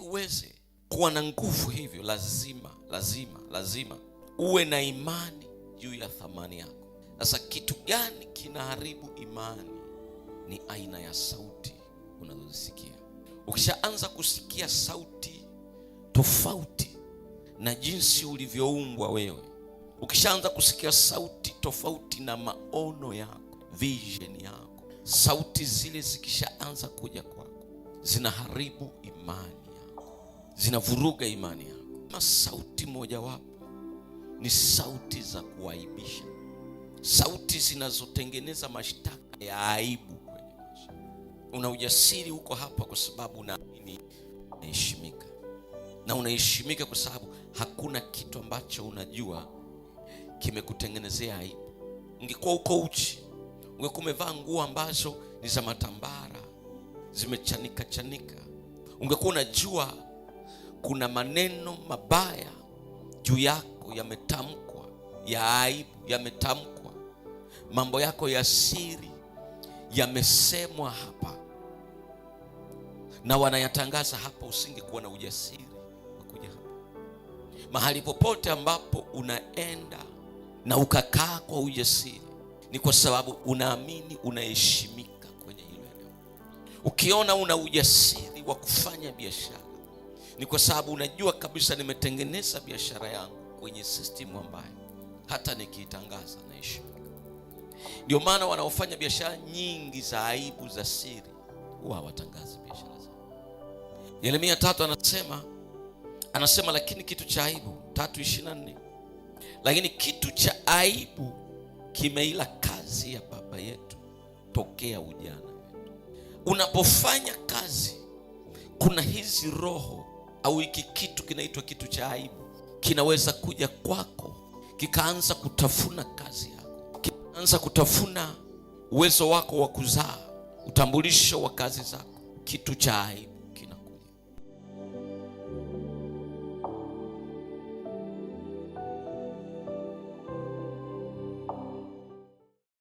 uweze kuwa na nguvu hivyo, lazima uwe na imani juu ya thamani yako. Sasa kitu gani kinaharibu imani? Ni aina ya sauti unazosikia. Ukishaanza kusikia sauti tofauti na jinsi ulivyoumbwa wewe, ukishaanza kusikia sauti tofauti na maono yako, vision yako, sauti zile zikishaanza kuja kwako, zinaharibu imani yako, zinavuruga imani yako. Kama sauti mojawapo ni sauti za kuaibisha, sauti zinazotengeneza mashtaka ya aibu kwenye maisha. Una ujasiri huko hapa kwa sababu unaamini unaheshimika, na unaheshimika kwa sababu hakuna kitu ambacho unajua kimekutengenezea aibu. Ungekuwa uko uchi, ungekuwa umevaa nguo ambazo ni za matambara, zimechanika, ungekuwa unajua kuna maneno mabaya juu yako yametamkwa, ya aibu yametamkwa, mambo yako ya siri yamesemwa hapa na wanayatangaza hapa, usingekuwa na ujasiri wa kuja hapa. Mahali popote ambapo unaenda na ukakaa kwa ujasiri, ni kwa sababu unaamini unaheshimika kwenye hilo eneo. Ukiona una ujasiri wa kufanya biashara, ni kwa sababu unajua kabisa nimetengeneza biashara yangu kwenye system ambayo hata nikiitangaza naheshimika. Ndio maana wanaofanya biashara nyingi za aibu za siri huwa watangaza biashara zao. Yeremia 3 anasema lakini kitu cha aibu, 3:24, lakini kitu cha aibu kimeila kazi ya baba yetu tokea ujana wetu. Unapofanya kazi, kuna hizi roho au hiki kitu kinaitwa kitu cha aibu kinaweza kuja kwako, kikaanza kutafuna kazi yako, kikaanza kutafuna uwezo wako wa kuzaa, utambulisho wa kazi zako. Kitu cha aibu